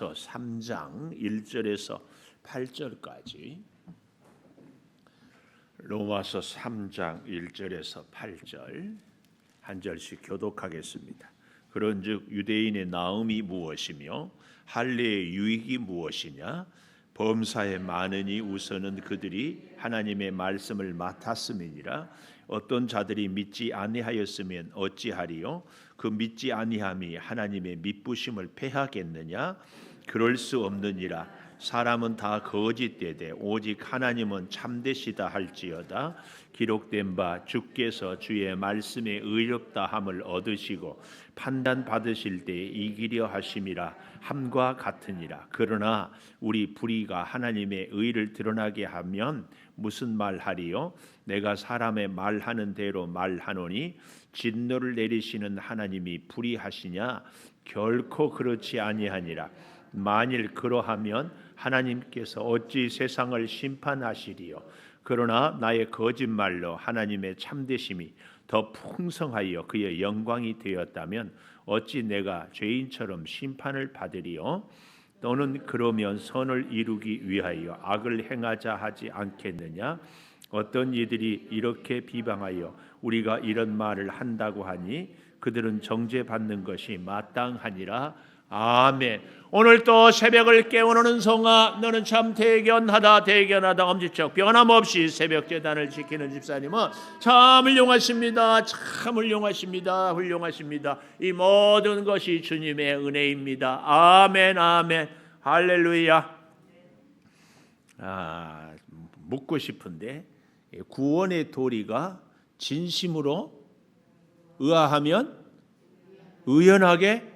로마서 3장 1절에서 8절까지 로마서 3장 1절에서 8절 한 절씩 교독하겠습니다. 그런즉 유대인의 나음이 무엇이며 할례의 유익이 무엇이냐? 범사에 많으니 우선은 그들이 하나님의 말씀을 맡았음이니라. 어떤 자들이 믿지 아니하였으면 어찌하리요? 그 믿지 아니함이 하나님의 믿부심을 패하겠느냐? 그럴 수 없느니라. 사람은 다 거짓되되 오직 하나님은 참되시다 할지어다. 기록된 바 주께서 주의 말씀에 의롭다 함을 얻으시고 판단 받으실 때에 이기려 하심이라 함과 같으니라. 그러나 우리 불의가 하나님의 의를 드러나게 하면 무슨 말하리요? 내가 사람의 말하는 대로 말하노니 진노를 내리시는 하나님이 불의하시냐? 결코 그렇지 아니하니라. 만일 그러하면 하나님께서 어찌 세상을 심판하시리요? 그러나 나의 거짓말로 하나님의 참되심이 더 풍성하여 그의 영광이 되었다면 어찌 내가 죄인처럼 심판을 받으리요? 너는 그러면 선을 이루기 위하여 악을 행하자 하지 않겠느냐? 어떤 이들이 이렇게 비방하여 우리가 이런 말을 한다고 하니 그들은 정죄받는 것이 마땅하니라. 아멘. 오늘 또 새벽을 깨우는 은송아, 너는 참 대견하다 엄지척 변함없이 새벽 제단을 지키는 집사님은 참 훌륭하십니다. 참 훌륭하십니다. 이 모든 것이 주님의 은혜입니다. 아멘 아멘 할렐루야. 묻고 싶은데 구원의 도리가 진심으로 의아하면 의연하게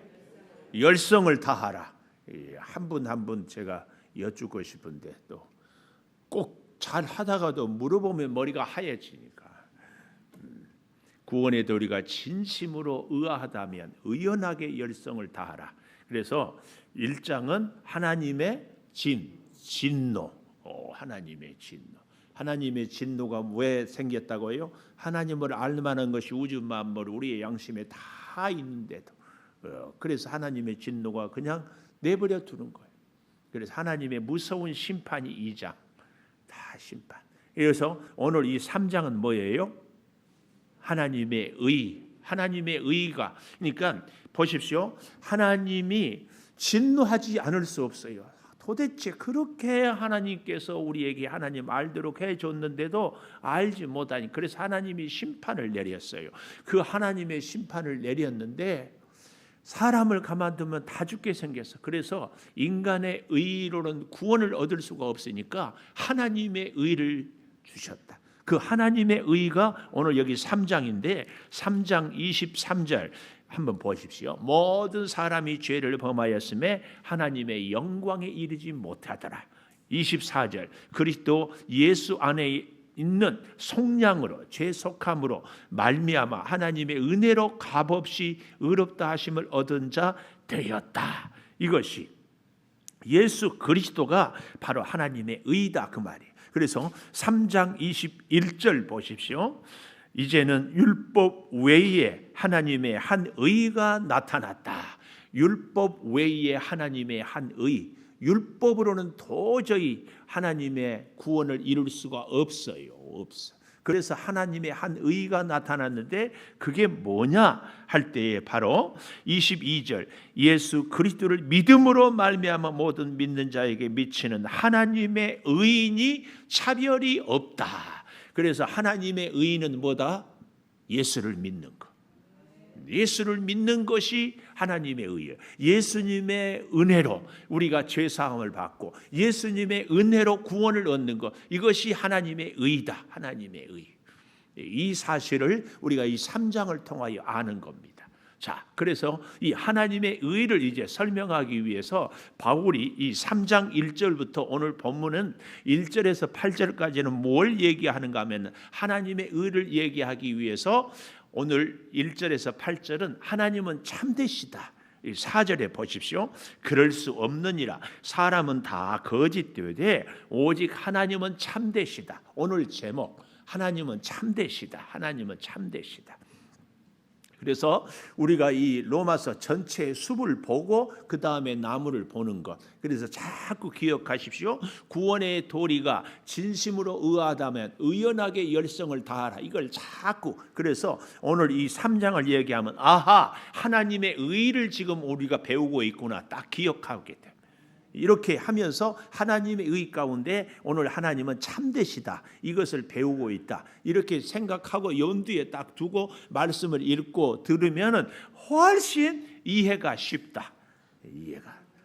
열성을 다하라. 한 분 한 분 제가 여쭙고 싶은데 또 꼭 잘 하다가도 물어보면 머리가 하얘지니까 구원의 도리가 진심으로 의아하다면 의연하게 열성을 다하라. 그래서 1장은 하나님의 진노. 하나님의 진노. 하나님의 진노가 왜 생겼다고요? 하나님을 알만한 것이 우주 만물 우리의 양심에 다 있는데도 그래서 하나님의 진노가 그냥 내버려 두는 거예요. 그래서 하나님의 무서운 심판이 2장 다 심판. 그래서 오늘 이 3장은 뭐예요? 하나님의 의가. 그러니까 보십시오. 하나님이 진노하지 않을 수 없어요. 도대체 그렇게 하나님께서 우리에게 하나님 알도록 해줬는데도 알지 못하니 그래서 하나님이 심판을 내렸어요. 그 하나님의 심판을 내렸는데 사람을 가만두면 다 죽게 생겼어. 그래서 인간의 의로는 구원을 얻을 수가 없으니까 하나님의 의를 주셨다. 그 하나님의 의가 오늘 여기 3장인데 3장 23절 한번 보십시오. 모든 사람이 죄를 범하였음에 하나님의 영광에 이르지 못하더라. 24절 그리스도 예수 안에 있는 속량으로 죄속함으로 말미암아 하나님의 은혜로 값없이 의롭다 하심을 얻은 자 되었다. 이것이 예수 그리스도가 바로 하나님의 의다 그 말이에요. 그래서 3장 21절 보십시오. 이제는 율법 외에 하나님의 한 의가 나타났다. 율법 외에 하나님의 한 의. 율법으로는 도저히 하나님의 구원을 이룰 수가 없어요. 그래서 하나님의 한 의가 나타났는데 그게 뭐냐 할 때에 바로 22절 예수 그리스도를 믿음으로 말미암아 모든 믿는 자에게 미치는 하나님의 의인이 차별이 없다. 그래서 하나님의 의인은 뭐다? 예수를 믿는 것. 예수를 믿는 것이 하나님의 의예요. 예수님의 은혜로 우리가 죄사함을 받고 예수님의 은혜로 구원을 얻는 것 이것이 하나님의 의다. 하나님의 의. 이 사실을 우리가 이 3장을 통하여 아는 겁니다. 자, 그래서 이 하나님의 의를 이제 설명하기 위해서 바울이 이 3장 1절부터 오늘 본문은 1절에서 8절까지는 뭘 얘기하는가 하면 하나님의 의를 얘기하기 위해서 오늘 1절에서 8절은 하나님은 참되시다. 4절에 보십시오. 그럴 수 없느니라. 사람은 다 거짓되되 오직 하나님은 참되시다. 오늘 제목 하나님은 참되시다. 하나님은 참되시다. 그래서 우리가 이 로마서 전체의 숲을 보고 그 다음에 나무를 보는 것. 그래서 자꾸 기억하십시오. 구원의 도리가 진심으로 의하다면 의연하게 열성을 다하라. 이걸 자꾸. 그래서 오늘 이 3장을 얘기하면 아하, 하나님의 의를 지금 우리가 배우고 있구나. 딱 기억하게 돼. 이렇게 하면서 하나님의 의 가운데 오늘 하나님은 참되시다. 이것을 배우고 있다. 이렇게 생각하고 염두에 딱 두고 말씀을 읽고 들으면은 훨씬 이해가 쉽다.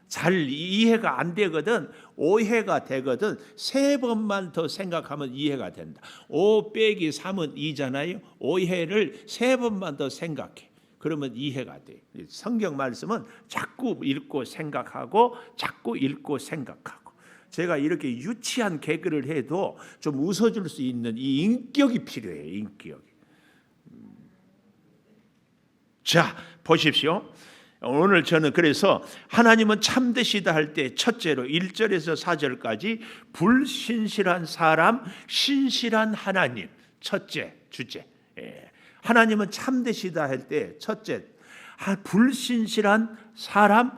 잘 이해가 안 되거든. 오해가 되거든. 3번만 더 생각하면 이해가 된다. 5 빼기 3은 2잖아요. 오해를 3번만 더 생각해. 그러면 이해가 돼. 성경 말씀은 자꾸 읽고 생각하고 자꾸 읽고 생각하고. 제가 이렇게 유치한 개그를 해도 좀 웃어줄 수 있는 이 인격이 필요해요. 인격이. 자, 보십시오. 오늘 저는 그래서 하나님은 참되시다 할 때 첫째로 1절에서 4절까지 불신실한 사람, 신실한 하나님. 첫째 주제. 하나님은 참되시다 할 때 첫째, 불신실한 사람,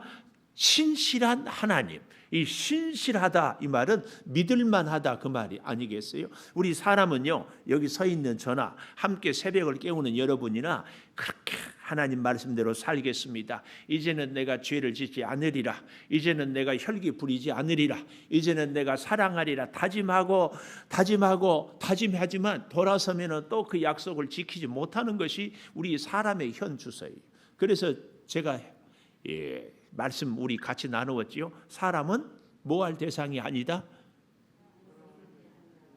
신실한 하나님. 이 신실하다 이 말은 믿을만하다 그 말이 아니겠어요? 우리 사람은요, 여기 서 있는 저나 함께 새벽을 깨우는 여러분이나 그렇게 하나님 말씀대로 살겠습니다. 이제는 내가 죄를 짓지 않으리라. 이제는 내가 혈기 부리지 않으리라. 이제는 내가 사랑하리라. 다짐하지만 돌아서면 또 그 약속을 지키지 못하는 것이 우리 사람의 현주소예요. 그래서 제가 말씀 우리 같이 나누었지요. 사람은 뭐 할 대상이 아니다?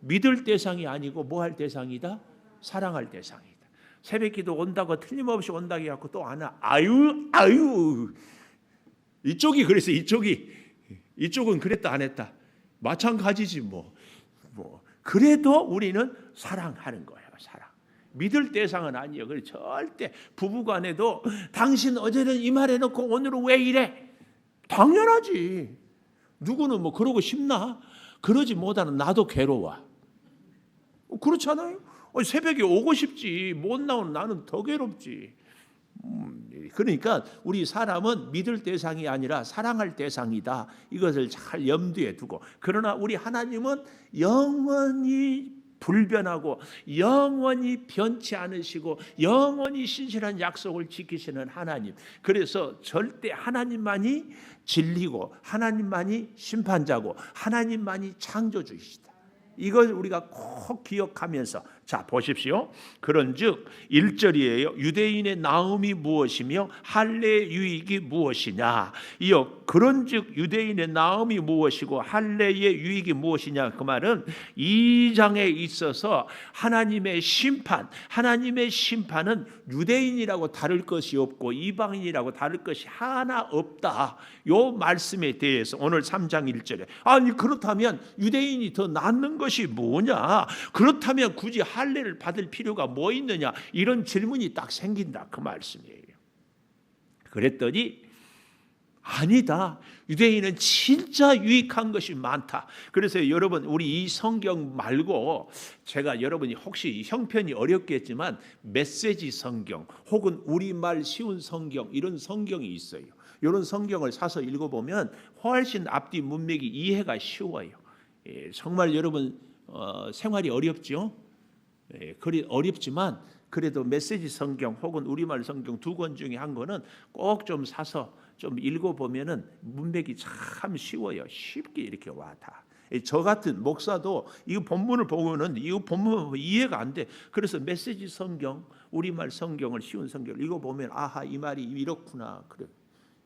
믿을 대상이 아니고 뭐 할 대상이다? 사랑할 대상이다. 새벽기도 온다고 틀림없이 온다고 해갖고 또 안 와. 아유 이쪽이 그래서 이쪽은 그랬다 안 했다 마찬가지지 뭐 그래도 우리는 사랑하는 거예요. 사랑. 믿을 대상은 아니에요. 그래서 절대 부부간에도 당신 어제는 이 말 해놓고 오늘은 왜 이래? 당연하지. 누구는 뭐 그러고 싶나? 그러지 못하는 나도 괴로워. 그렇잖아요. 새벽에 오고 싶지. 못 나오는 나는 더 괴롭지. 그러니까 우리 사람은 믿을 대상이 아니라 사랑할 대상이다. 이것을 잘 염두에 두고. 그러나 우리 하나님은 영원히 불변하고 영원히 변치 않으시고 영원히 신실한 약속을 지키시는 하나님. 그래서 절대 하나님만이 진리고 하나님만이 심판자고 하나님만이 창조주이시다. 이걸 우리가 꼭 기억하면서 자 보십시오. 그런즉 1절이에요. 유대인의 나음이 무엇이며 할례의 유익이 무엇이냐. 이어 그런즉 유대인의 나음이 무엇이고 할례의 유익이 무엇이냐. 그 말은 2장에 있어서 하나님의 심판은 유대인이라고 다를 것이 없고 이방인이라고 다를 것이 하나 없다. 요 말씀에 대해서 오늘 3장 1절에 아니 그렇다면 유대인이 더 낫는 것이 뭐냐? 그렇다면 굳이 할례를 받을 필요가 뭐 있느냐? 이런 질문이 딱 생긴다 그 말씀이에요. 그랬더니 아니다. 유대인은 진짜 유익한 것이 많다. 그래서 여러분 우리 이 성경 말고 제가 여러분이 혹시 형편이 어렵겠지만 메시지 성경 혹은 우리말 쉬운 성경 이런 성경이 있어요. 이런 성경을 사서 읽어보면 훨씬 앞뒤 문맥이 이해가 쉬워요. 정말 여러분 생활이 어렵죠. 어렵지만 그래도 메시지 성경 혹은 우리말 성경 2권 중에 한 권은 꼭 좀 사서 좀 읽어보면은 문맥이 참 쉬워요. 쉽게 이렇게 와 다. 저 같은 목사도 이 본문을 보고는 이 본문 이해가 안 돼. 그래서 메시지 성경, 우리말 성경을 쉬운 성경을 읽어보면 아하 이 말이 이렇구나. 그래.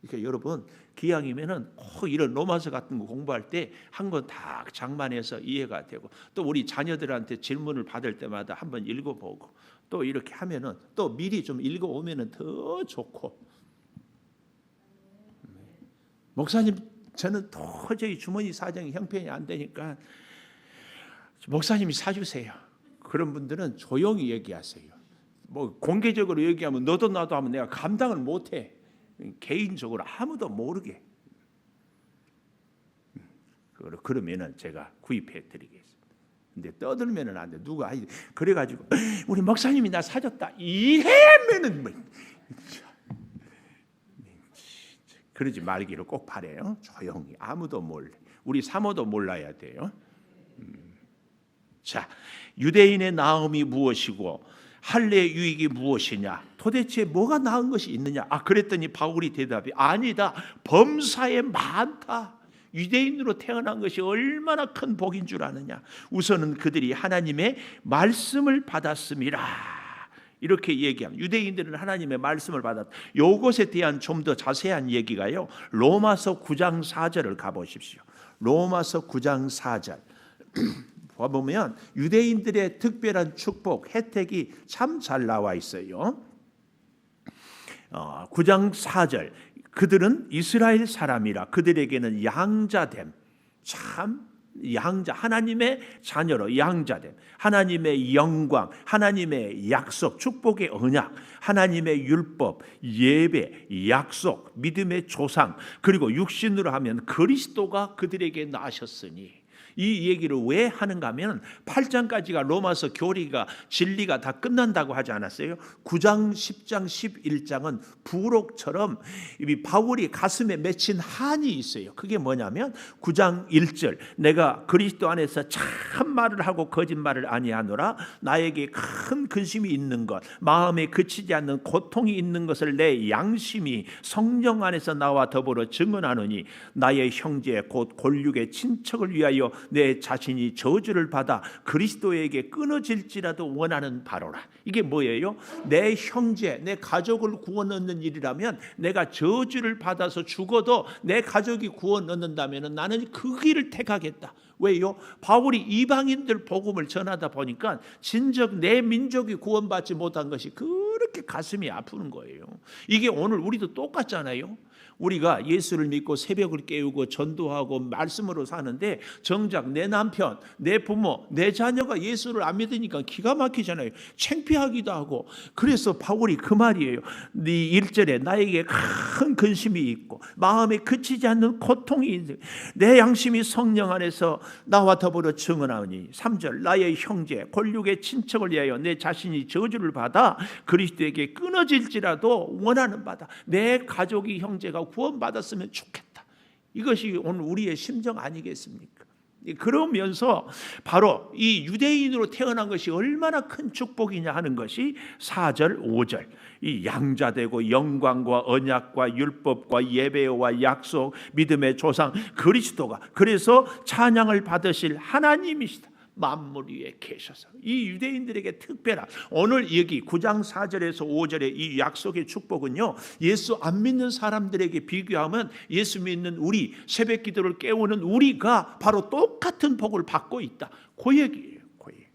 그러니까 여러분 기왕이면은 꼭 이런 로마서 같은 거 공부할 때 한 권 다 장만해서 이해가 되고 또 우리 자녀들한테 질문을 받을 때마다 한번 읽어보고 또 이렇게 하면은 또 미리 좀 읽어오면은 더 좋고. 목사님 저는 도저히 주머니 사정이 형편이 안 되니까 목사님이 사주세요. 그런 분들은 조용히 얘기하세요. 뭐 공개적으로 얘기하면 너도 나도 하면 내가 감당을 못해. 개인적으로 아무도 모르게. 그러면은 제가 구입해 드리겠습니다. 근데 떠들면은 안 돼. 누가 그래가지고 우리 목사님이 나 사줬다. 이해하면은 그러지 말기를 꼭 바래요. 조용히 아무도 몰래. 우리 사모도 몰라야 돼요. 자, 유대인의 나음이 무엇이고 할례의 유익이 무엇이냐? 도대체 뭐가 나은 것이 있느냐? 그랬더니 바울이 대답이 아니다. 범사에 많다. 유대인으로 태어난 것이 얼마나 큰 복인 줄 아느냐? 우선은 그들이 하나님의 말씀을 받았음이라. 이렇게 얘기합니다. 유대인들은 하나님의 말씀을 받았다. 이것에 대한 좀 더 자세한 얘기가요. 로마서 9장 4절을 가보십시오. 로마서 9장 4절 보면 유대인들의 특별한 축복, 혜택이 참 잘 나와 있어요. 9장 4절 그들은 이스라엘 사람이라 그들에게는 양자됨. 참 양자, 하나님의 자녀로 양자됨, 하나님의 영광, 하나님의 약속, 축복의 언약, 하나님의 율법, 예배, 약속, 믿음의 조상, 그리고 육신으로 하면 그리스도가 그들에게 나셨으니. 이 얘기를 왜 하는가 하면 8장까지가 로마서 교리가 진리가 다 끝난다고 하지 않았어요? 9장, 10장, 11장은 부록처럼 바울이 가슴에 맺힌 한이 있어요. 그게 뭐냐면 9장 1절 내가 그리스도 안에서 참말을 하고 거짓말을 아니하노라. 나에게 큰 근심이 있는 것, 마음에 그치지 않는 고통이 있는 것을 내 양심이 성령 안에서 나와 더불어 증언하노니 나의 형제 곧 골육의 친척을 위하여 내 자신이 저주를 받아 그리스도에게 끊어질지라도 원하는 바로라. 이게 뭐예요? 내 형제, 내 가족을 구원 얻는 일이라면 내가 저주를 받아서 죽어도 내 가족이 구원 얻는다면 나는 그 길을 택하겠다. 왜요? 바울이 이방인들 복음을 전하다 보니까 진즉 내 민족이 구원받지 못한 것이 그렇게 가슴이 아프는 거예요. 이게 오늘 우리도 똑같잖아요. 우리가 예수를 믿고 새벽을 깨우고 전도하고 말씀으로 사는데 정작 내 남편, 내 부모, 내 자녀가 예수를 안 믿으니까 기가 막히잖아요. 창피하기도 하고. 그래서 바울이 그 말이에요. 네 1절에 나에게 큰 근심이 있고 마음에 그치지 않는 고통이 있는 내 양심이 성령 안에서 나와 더불어 증언하니 3절 나의 형제 골육의 친척을 위하여 내 자신이 저주를 받아 그리스도에게 끊어질지라도 원하는 바다. 내 가족이 형제가 구원받았으면 좋겠다. 이것이 오늘 우리의 심정 아니겠습니까? 그러면서 바로 이 유대인으로 태어난 것이 얼마나 큰 축복이냐 하는 것이 4절 5절 이 양자되고 영광과 언약과 율법과 예배와 약속 믿음의 조상 그리스도가 그래서 찬양을 받으실 하나님이시다. 만물 위에 계셔서 이 유대인들에게 특별한 오늘 여기 9장 4절에서 5절의 이 약속의 축복은요 예수 안 믿는 사람들에게 비교하면 예수 믿는 우리 새벽 기도를 깨우는 우리가 바로 똑같은 복을 받고 있다. 그 얘기예요. 그 얘기.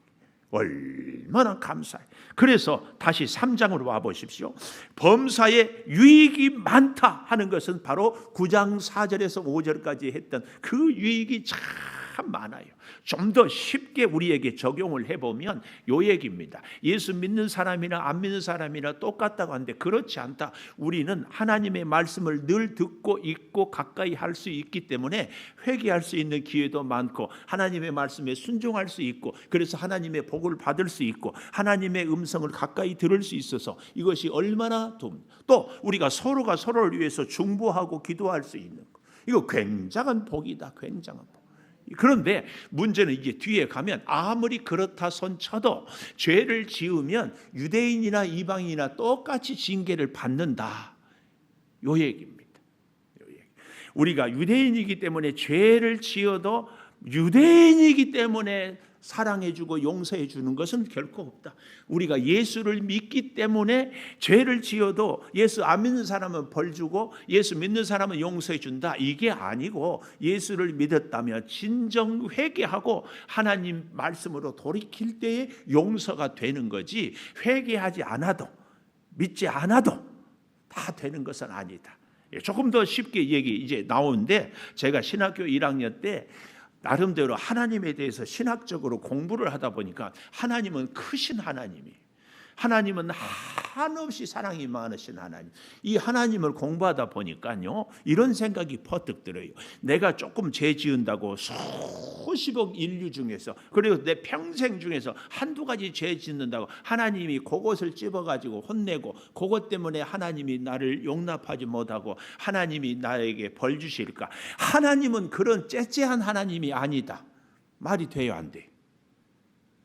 얼마나 감사해. 그래서 다시 3장으로 와보십시오. 범사에 유익이 많다 하는 것은 바로 9장 4절에서 5절까지 했던 그 유익이 참 많아요. 좀 더 쉽게 우리에게 적용을 해보면 요 얘기입니다. 예수 믿는 사람이나 안 믿는 사람이나 똑같다고 하는데 그렇지 않다. 우리는 하나님의 말씀을 늘 듣고 읽고 가까이 할 수 있기 때문에 회개할 수 있는 기회도 많고 하나님의 말씀에 순종할 수 있고 그래서 하나님의 복을 받을 수 있고 하나님의 음성을 가까이 들을 수 있어서 이것이 얼마나 또 우리가 서로가 서로를 위해서 중보하고 기도할 수 있는 거. 이거 굉장한 복이다. 굉장한 복. 그런데 문제는 이제 뒤에 가면 아무리 그렇다 손 쳐도 죄를 지으면 유대인이나 이방인이나 똑같이 징계를 받는다. 요 얘기입니다. 요 얘기. 우리가 유대인이기 때문에 죄를 지어도 유대인이기 때문에 사랑해주고 용서해주는 것은 결코 없다. 우리가 예수를 믿기 때문에 죄를 지어도 예수 안 믿는 사람은 벌 주고 예수 믿는 사람은 용서해준다. 이게 아니고 예수를 믿었다면 진정 회개하고 하나님 말씀으로 돌이킬 때에 용서가 되는 거지 회개하지 않아도 믿지 않아도 다 되는 것은 아니다. 조금 더 쉽게 얘기 이제 나오는데 제가 신학교 1학년 때 나름대로 하나님에 대해서 신학적으로 공부를 하다 보니까 하나님은 크신 하나님이에요. 하나님은 한없이 사랑이 많으신 하나님. 이 하나님을 공부하다 보니까요, 이런 생각이 퍼뜩 들어요. 내가 조금 죄 지은다고 수십억 인류 중에서, 그리고 내 평생 중에서 한두 가지 죄 짓는다고 하나님이 그것을 찝어가지고 혼내고, 그것 때문에 하나님이 나를 용납하지 못하고 하나님이 나에게 벌 주실까? 하나님은 그런 째째한 하나님이 아니다. 말이 돼요, 안 돼요?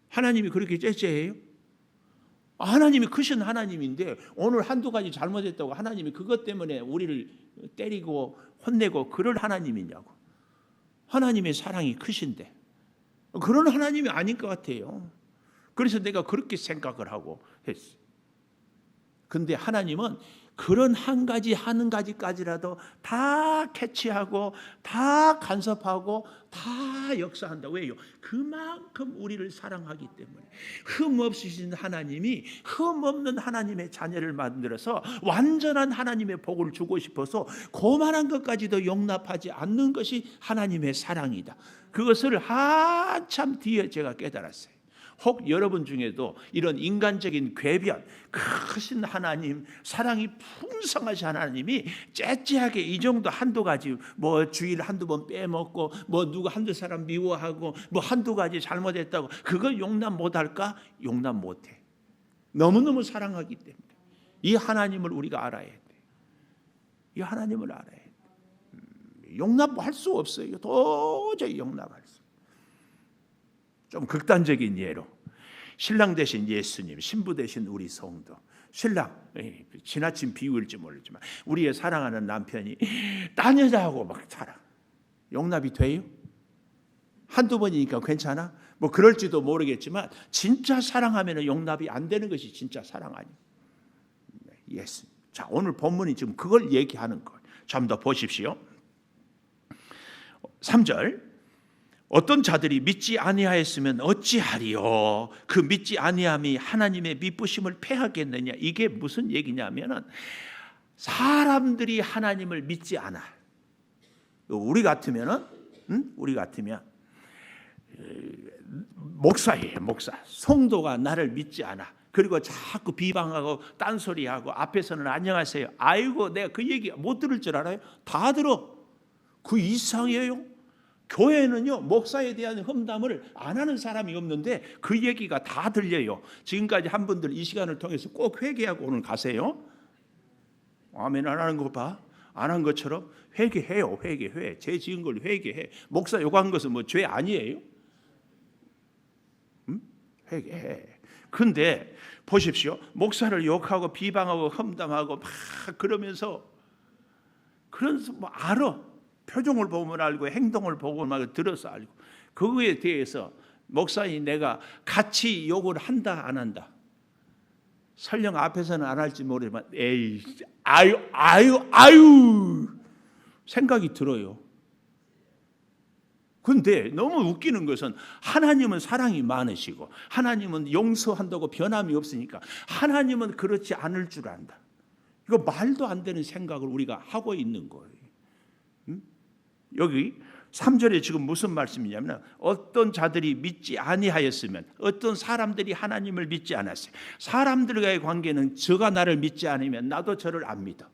하나님이 그렇게 째째해요? 하나님이 크신 하나님인데 오늘 한두 가지 잘못했다고 하나님이 그것 때문에 우리를 때리고 혼내고 그럴 하나님이냐고. 하나님의 사랑이 크신데 그런 하나님이 아닌 것 같아요. 그래서 내가 그렇게 생각을 하고 했어요. 근데 하나님은 그런 한 가지까지라도 다 캐치하고 다 간섭하고 다 역사한다. 왜요? 그만큼 우리를 사랑하기 때문에. 흠 없으신 하나님이 흠 없는 하나님의 자녀를 만들어서 완전한 하나님의 복을 주고 싶어서 고만한 것까지도 용납하지 않는 것이 하나님의 사랑이다. 그것을 한참 뒤에 제가 깨달았어요. 혹 여러분 중에도 이런 인간적인 궤변, 크신 하나님, 사랑이 풍성하신 하나님이 째째하게 이 정도 한두 가지, 뭐 주일 한두 번 빼먹고, 뭐 누구 한두 사람 미워하고, 뭐 한두 가지 잘못했다고 그걸 용납 못할까? 용납 못해. 너무너무 사랑하기 때문에. 이 하나님을 우리가 알아야 돼. 이 하나님을 알아야 돼. 용납할 수 없어요. 도저히 용납할 수. 좀 극단적인 예로 신랑 되신 예수님, 신부 되신 우리 성도, 신랑, 지나친 비유일지 모르지만 우리의 사랑하는 남편이 딴 여자하고 막 살아. 용납이 돼요? 한두 번이니까 괜찮아? 뭐 그럴지도 모르겠지만 진짜 사랑하면 용납이 안 되는 것이 진짜 사랑 아니에요. 예수님. 자, 오늘 본문이 지금 그걸 얘기하는 거예요. 좀 더 보십시오. 3절. 어떤 자들이 믿지 아니하였으면 어찌하리요? 그 믿지 아니함이 하나님의 미쁘심을 패하겠느냐? 이게 무슨 얘기냐면은 사람들이 하나님을 믿지 않아. 우리 같으면은, 우리 같으면 목사예요, 목사. 성도가 나를 믿지 않아. 그리고 자꾸 비방하고 딴소리하고 앞에서는 안녕하세요. 아이고, 내가 그 얘기 못 들을 줄 알아요? 다 들어. 그 이상이에요. 교회는요, 목사에 대한 험담을 안 하는 사람이 없는데 그 얘기가 다 들려요. 지금까지 한 분들 이 시간을 통해서 꼭 회개하고 오늘 가세요. 아멘. 안 하는 거 봐. 안 한 것처럼 회개해요. 회개. 죄 지은 걸 회개해. 목사 욕한 것은 뭐 죄 아니에요? 회개해. 근데 보십시오. 목사를 욕하고 비방하고 험담하고 막 그러면서 뭐 알아. 표정을 보면 알고 행동을 보고 들어서 알고 그거에 대해서 목사님 내가 같이 욕을 한다 안 한다. 설령 앞에서는 안 할지 모르지만 에이 아유 생각이 들어요. 근데 너무 웃기는 것은 하나님은 사랑이 많으시고 하나님은 용서한다고 변함이 없으니까 하나님은 그렇지 않을 줄 안다. 이거 말도 안 되는 생각을 우리가 하고 있는 거예요. 여기 3절에 지금 무슨 말씀이냐면 어떤 자들이 믿지 아니하였으면 어떤 사람들이 하나님을 믿지 않았어요. 사람들과의 관계는 저가 나를 믿지 않으면 나도 저를 안 믿어.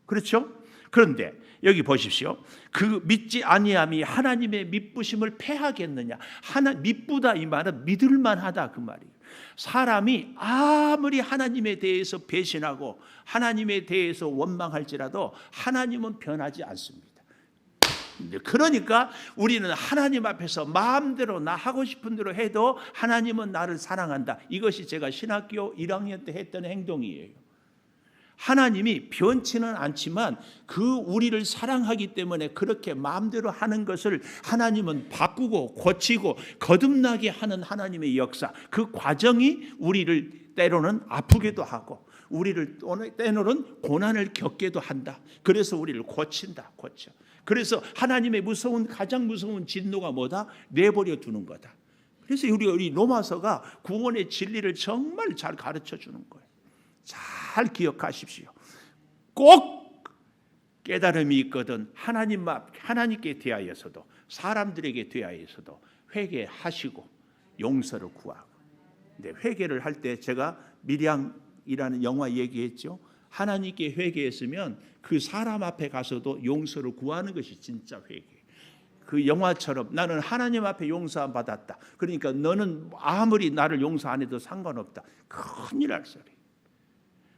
그렇죠? 그런데 여기 보십시오. 그 믿지 아니함이 하나님의 미쁘심을 패하겠느냐. 미쁘다 이 말은 믿을만하다 그 말이에요. 사람이 아무리 하나님에 대해서 배신하고 하나님에 대해서 원망할지라도 하나님은 변하지 않습니다. 그러니까 우리는 하나님 앞에서 마음대로 나 하고 싶은 대로 해도 하나님은 나를 사랑한다. 이것이 제가 신학교 1학년 때 했던 행동이에요. 하나님이 변치는 않지만 그 우리를 사랑하기 때문에 그렇게 마음대로 하는 것을 하나님은 바꾸고 고치고 거듭나게 하는 하나님의 역사, 그 과정이 우리를 때로는 아프게도 하고 우리를 때로는 고난을 겪게도 한다. 그래서 우리를 고친다. 고쳐. 그래서 하나님의 가장 무서운 진노가 뭐다? 내버려 두는 거다. 그래서 우리 로마서가 구원의 진리를 정말 잘 가르쳐 주는 거예요. 잘 기억하십시오. 꼭 깨달음이 있거든 하나님께 대하여서도 사람들에게 대하여서도 회개하시고 용서를 구하고 근데 회개를 할 때 제가 밀양이라는 영화 얘기했죠. 하나님께 회개했으면 그 사람 앞에 가서도 용서를 구하는 것이 진짜 회개. 그 영화처럼 나는 하나님 앞에 용서 받았다. 그러니까 너는 아무리 나를 용서 안 해도 상관없다. 큰일 날 소리.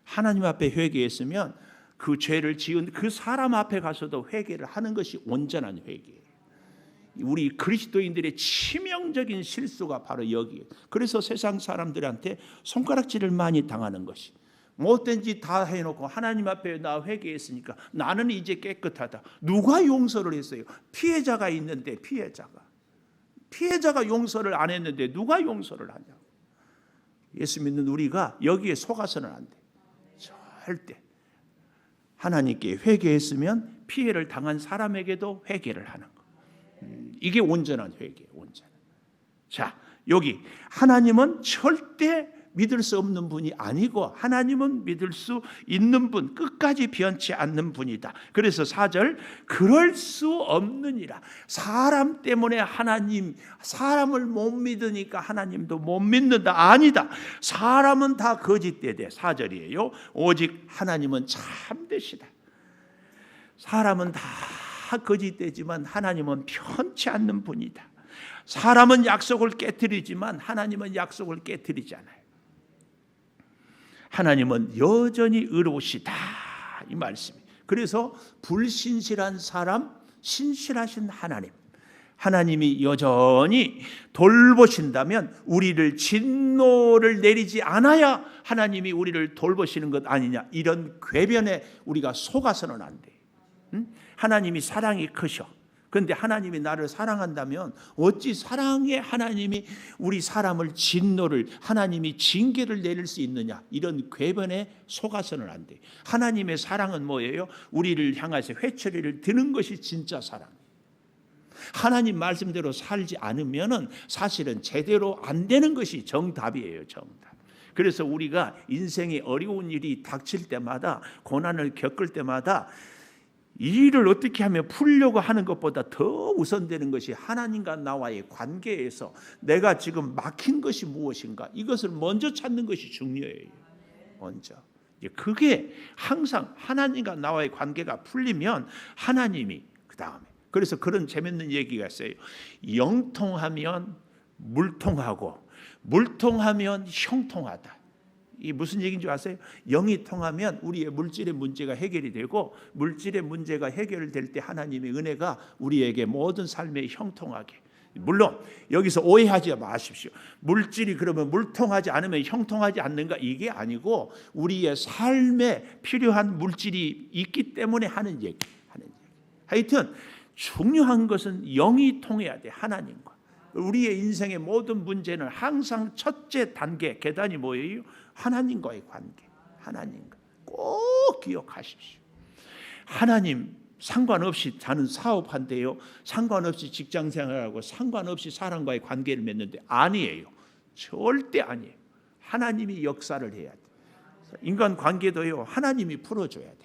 하나님 앞에 회개했으면 그 죄를 지은 그 사람 앞에 가서도 회개를 하는 것이 온전한 회개예요. 우리 그리스도인들의 치명적인 실수가 바로 여기에. 그래서 세상 사람들한테 손가락질을 많이 당하는 것이, 못된 짓 다 해놓고 하나님 앞에 나 회개했으니까 나는 이제 깨끗하다. 누가 용서를 했어요? 피해자가 있는데 피해자가 용서를 안 했는데 누가 용서를 하냐? 예수 믿는 우리가 여기에 속아서는 안 돼. 절대. 하나님께 회개했으면 피해를 당한 사람에게도 회개를 하는 거. 이게 온전한 회개예요. 온전한. 자, 여기 하나님은 절대 믿을 수 없는 분이 아니고 하나님은 믿을 수 있는 분, 끝까지 변치 않는 분이다. 그래서 4절, 그럴 수 없느니라. 사람 때문에 하나님, 사람을 못 믿으니까 하나님도 못 믿는다. 아니다. 사람은 다 거짓되되, 4절이에요. 오직 하나님은 참되시다. 사람은 다 거짓되지만 하나님은 편치 않는 분이다. 사람은 약속을 깨트리지만 하나님은 약속을 깨트리지 않아요. 하나님은 여전히 의로우시다, 이 말씀이. 그래서 불신실한 사람, 신실하신 하나님이 여전히 돌보신다면 우리를 진노를 내리지 않아야 하나님이 우리를 돌보시는 것 아니냐, 이런 궤변에 우리가 속아서는 안 돼. 하나님이 사랑이 크셔. 그런데 하나님이 나를 사랑한다면 어찌 사랑의 하나님이 우리 사람을 진노를, 하나님이 징계를 내릴 수 있느냐, 이런 궤변에 속아서는 안 돼. 하나님의 사랑은 뭐예요? 우리를 향해서 회초리를 드는 것이 진짜 사랑. 하나님 말씀대로 살지 않으면은 사실은 제대로 안 되는 것이 정답이에요. 정답. 그래서 우리가 인생에 어려운 일이 닥칠 때마다, 고난을 겪을 때마다 이 일을 어떻게 하면 풀려고 하는 것보다 더 우선되는 것이 하나님과 나와의 관계에서 내가 지금 막힌 것이 무엇인가, 이것을 먼저 찾는 것이 중요해요. 먼저. 그게 항상 하나님과 나와의 관계가 풀리면 하나님이 그 다음에. 그래서 그런 재밌는 얘기가 있어요. 영통하면 물통하고 물통하면 형통하다. 이 무슨 얘기인 줄 아세요? 영이 통하면 우리의 물질의 문제가 해결이 되고, 물질의 문제가 해결될 때 하나님의 은혜가 우리에게 모든 삶에 형통하게. 물론 여기서 오해하지 마십시오. 물질이 그러면 물통하지 않으면 형통하지 않는가, 이게 아니고 우리의 삶에 필요한 물질이 있기 때문에 하는 얘기. 하여튼 중요한 것은 영이 통해야 돼. 하나님과. 우리의 인생의 모든 문제는 항상 첫째 단계, 계단이 뭐예요? 하나님과의 관계. 하나님과 꼭 기억하십시오. 하나님 상관없이 저는 사업한대요, 상관없이 직장생활하고 상관없이 사람과의 관계를 맺는데, 아니에요. 절대 아니에요. 하나님이 역사를 해야 돼. 인간 관계도요, 하나님이 풀어줘야 돼.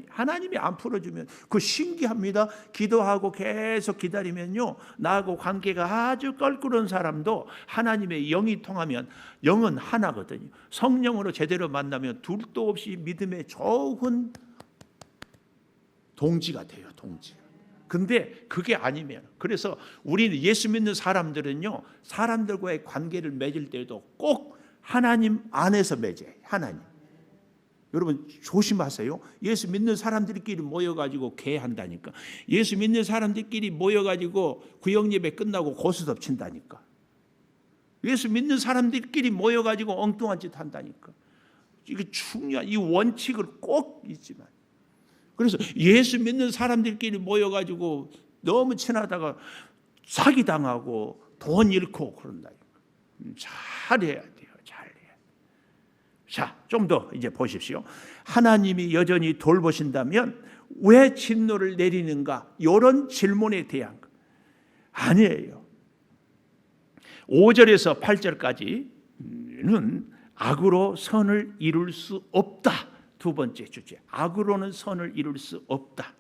하나님이 안 풀어주면 그 신기합니다. 기도하고 계속 기다리면요, 나하고 관계가 아주 껄끄러운 사람도 하나님의 영이 통하면, 영은 하나거든요. 성령으로 제대로 만나면 둘도 없이 믿음의 좋은 동지가 돼요. 동지. 근데 그게 아니면, 그래서 우리는 예수 믿는 사람들은요, 사람들과의 관계를 맺을 때도 꼭 하나님 안에서 맺어요. 하나님. 여러분 조심하세요. 예수 믿는 사람들끼리 모여가지고 개한다니까. 예수 믿는 사람들끼리 모여가지고 구역예배 끝나고 고스 덮친다니까. 예수 믿는 사람들끼리 모여가지고 엉뚱한 짓 한다니까. 이게 중요한, 이 원칙을 꼭 잊지만. 그래서 예수 믿는 사람들끼리 모여가지고 너무 친하다가 사기당하고 돈 잃고 그런다니까. 잘해야 돼요. 자, 좀 더 이제 보십시오. 하나님이 여전히 돌보신다면 왜 진노를 내리는가? 이런 질문에 대한 것. 아니에요. 5절에서 8절까지는 악으로 선을 이룰 수 없다. 두 번째 주제. 악으로는 선을 이룰 수 없다.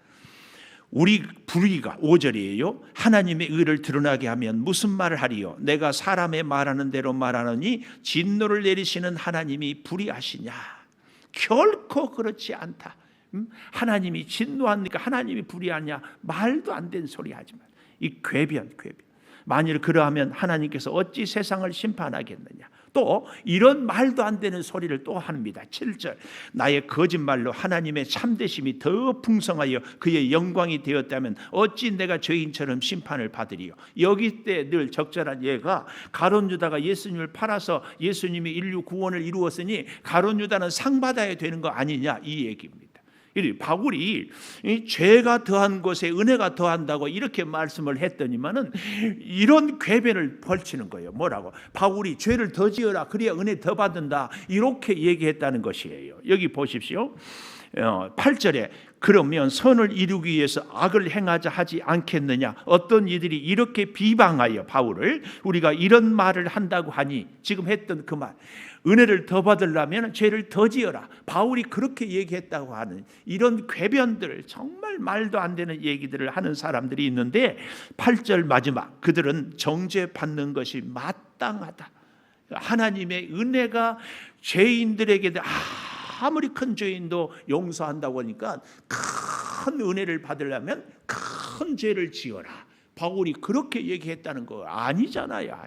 우리 불의가 5절이에요. 하나님의 의를 드러나게 하면 무슨 말을 하리요? 내가 사람의 말하는 대로 말하느니 진노를 내리시는 하나님이 불의하시냐? 결코 그렇지 않다. 하나님이 진노하니까 하나님이 불의하냐? 말도 안 되는 소리 하지 마. 이 궤변. 만일 그러하면 하나님께서 어찌 세상을 심판하겠느냐? 또 이런 말도 안 되는 소리를 또 합니다. 7절 나의 거짓말로 하나님의 참되심이 더 풍성하여 그의 영광이 되었다면 어찌 내가 죄인처럼 심판을 받으리요? 여기 때 늘 적절한 예가 가룟 유다가 예수님을 팔아서 예수님이 인류 구원을 이루었으니 가룟 유다는 상 받아야 되는 거 아니냐 이 얘기입니다. 바울이 죄가 더한 곳에 은혜가 더한다고 이렇게 말씀을 했더니만은 이런 궤변을 펼치는 거예요. 뭐라고? 바울이 죄를 더 지어라 그래야 은혜 더 받는다 이렇게 얘기했다는 것이에요. 여기 보십시오. 8절에 그러면 선을 이루기 위해서 악을 행하자 하지 않겠느냐? 어떤 이들이 이렇게 비방하여 바울을 우리가 이런 말을 한다고 하니 지금 했던 그 말 은혜를 더 받으려면 죄를 더 지어라. 바울이 그렇게 얘기했다고 하는 이런 궤변들 정말 말도 안 되는 얘기들을 하는 사람들이 있는데 8절 마지막 그들은 정죄받는 것이 마땅하다. 하나님의 은혜가 죄인들에게 아무리 큰 죄인도 용서한다고 하니까 큰 은혜를 받으려면 큰 죄를 지어라. 바울이 그렇게 얘기했다는 거 아니잖아요.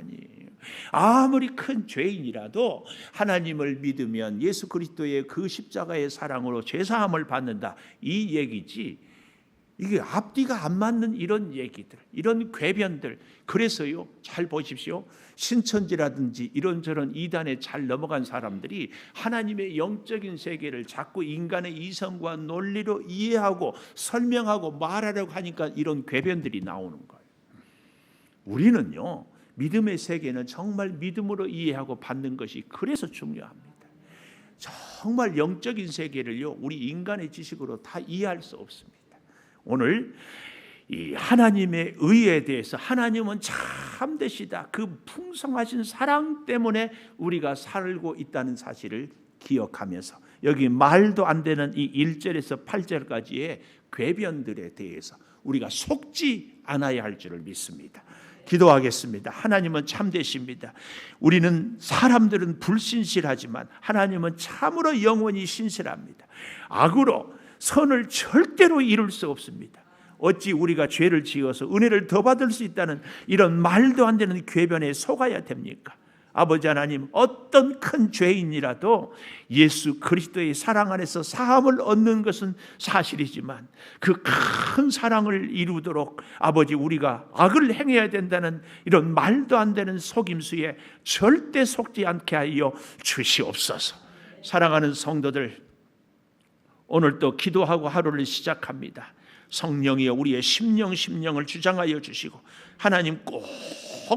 아무리 큰 죄인이라도 하나님을 믿으면 예수 그리스도의 그 십자가의 사랑으로 죄사함을 받는다 이 얘기지. 이게 앞뒤가 안 맞는 이런 얘기들, 이런 궤변들. 그래서요, 잘 보십시오. 신천지라든지 이런저런 이단에 잘 넘어간 사람들이 하나님의 영적인 세계를 자꾸 인간의 이성과 논리로 이해하고 설명하고 말하려고 하니까 이런 궤변들이 나오는 거예요. 우리는요, 믿음의 세계는 정말 믿음으로 이해하고 받는 것이 그래서 중요합니다. 정말 영적인 세계를요, 우리 인간의 지식으로 다 이해할 수 없습니다. 오늘 이 하나님의 의에 대해서 하나님은 참되시다. 그 풍성하신 사랑 때문에 우리가 살고 있다는 사실을 기억하면서 여기 말도 안 되는 이 1절에서 8절까지의 궤변들에 대해서 우리가 속지 않아야 할 줄을 믿습니다. 기도하겠습니다. 하나님은 참되십니다. 우리는 사람들은 불신실하지만 하나님은 참으로 영원히 신실합니다. 악으로 선을 절대로 이룰 수 없습니다. 어찌 우리가 죄를 지어서 은혜를 더 받을 수 있다는 이런 말도 안 되는 궤변에 속아야 됩니까? 아버지 하나님, 어떤 큰 죄인이라도 예수 그리스도의 사랑 안에서 사함을 얻는 것은 사실이지만 그 큰 사랑을 이루도록 아버지 우리가 악을 행해야 된다는 이런 말도 안 되는 속임수에 절대 속지 않게 하여 주시옵소서. 사랑하는 성도들, 오늘 또 기도하고 하루를 시작합니다. 성령이여 우리의 심령을 주장하여 주시고 하나님 꼭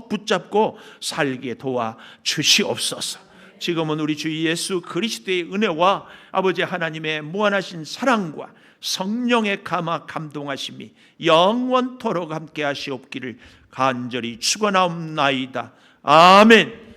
붙잡고 살게 도와 주시옵소서. 지금은 우리 주 예수 그리스도의 은혜와 아버지 하나님의 무한하신 사랑과 성령의 감동하심이 영원토록 함께 하시옵기를 간절히 축원하옵나이다. 아멘.